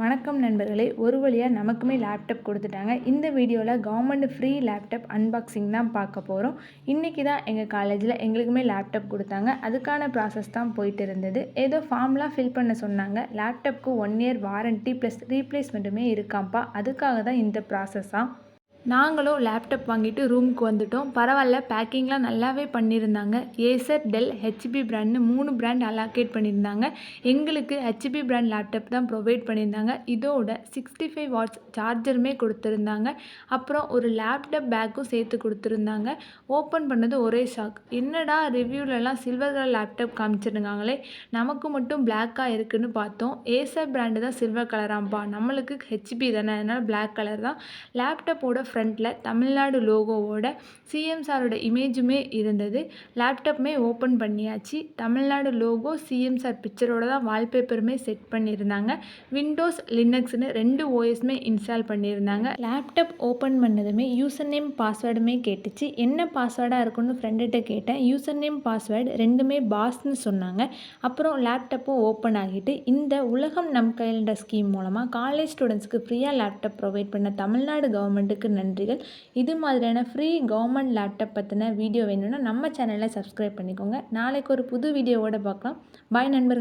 வணக்கம் நண்பர்களே, ஒரு வழியாக நமக்குமே லேப்டாப் கொடுத்துட்டாங்க. இந்த வீடியோவில் கவர்மெண்ட் ஃப்ரீ லேப்டாப் அன்பாக்சிங் தான் பார்க்க போகிறோம். இன்றைக்கி தான் எங்கள் காலேஜில் எங்களுக்குமே லேப்டாப் கொடுத்தாங்க. அதுக்கான ப்ராசஸ் தான் போயிட்டு இருந்தது. ஏதோ ஃபார்ம்லாம் ஃபில் பண்ண சொன்னாங்க. லேப்டாப்க்கு 1 இயர் வாரண்ட்டி ப்ளஸ் ரீப்ளேஸ்மெண்ட்டுமே இருக்காம்ப்பா. அதுக்காக தான் இந்த ப்ராசஸ்ஸாக. நாங்களும் லேப்டாப் வாங்கிட்டு ரூமுக்கு வந்துட்டோம். பரவாயில்ல, பேக்கிங்லாம் நல்லாவே பண்ணியிருந்தாங்க. ஏசர், டெல், ஹெச்பி பிராண்ட்னு 3 பிராண்ட் அலாக்கேட் பண்ணியிருந்தாங்க. எங்களுக்கு ஹெச்பி பிராண்ட் லேப்டாப் தான் ப்ரொவைட் பண்ணியிருந்தாங்க. இதோட 65 வாட்ஸ் சார்ஜருமே கொடுத்துருந்தாங்க. அப்புறம் ஒரு லேப்டாப் பேக்கும் சேர்த்து கொடுத்துருந்தாங்க. ஓப்பன் பண்ணது ஒரே ஷாக். என்னடா ரிவ்யூலலாம் சில்வர் கலர் லேப்டாப் காமிச்சிருக்காங்களே, நமக்கு மட்டும் பிளாக்காக இருக்குதுன்னு பார்த்தோம். ஏசர் பிராண்டு தான் சில்வர் கலராம்பா. நம்மளுக்கு ஹெச்பி தானே, அதனால் பிளாக் கலர் தான். லேப்டாப்போட ஃப்ரண்ட்டில் தமிழ்நாடு லோகோவோட சிஎம் சாரோட இமேஜுமே இருந்தது. லேப்டாப்புமே ஓப்பன் பண்ணியாச்சு. தமிழ்நாடு லோகோ, சிஎம் சார் பிக்சரோட தான் வால்பேப்பருமே செட் பண்ணியிருந்தாங்க. விண்டோஸ், லினக்ஸ்னு 2 ஓஎஸ்மே இன்ஸ்டால் பண்ணியிருந்தாங்க. லேப்டாப் ஓப்பன் பண்ணதுமே யூசர் நேம் பாஸ்வேர்டுமே கேட்டுச்சு. என்ன பாஸ்வேர்டாக இருக்குன்னு ஃப்ரெண்டுகிட்ட கேட்டேன். யூசர் நேம் பாஸ்வேர்டு ரெண்டுமே பாஸ்ன்னு சொன்னாங்க. அப்புறம் லேப்டாப்பும் ஓப்பன் ஆகிட்டு, இந்த உலகம் நம் கையில்ன்ற ஸ்கீம் மூலமாக காலேஜ் ஸ்டூடெண்ட்ஸ்க்கு ஃப்ரீயாக லேப்டாப் ப்ரொவைட் பண்ண தமிழ்நாடு கவர்மெண்ட்டுக்கு நன்றிகள். இது மாதிரியான ஃப்ரீ கவர்மெண்ட் லேப்டாப் பற்றின வீடியோ வேணும்னா நம்ம சேனலை சப்ஸ்கிரைப் பண்ணிக்கோங்க. நாளைக்கு ஒரு புது வீடியோவோட பார்க்கலாம். பாய் நண்பர்கள்.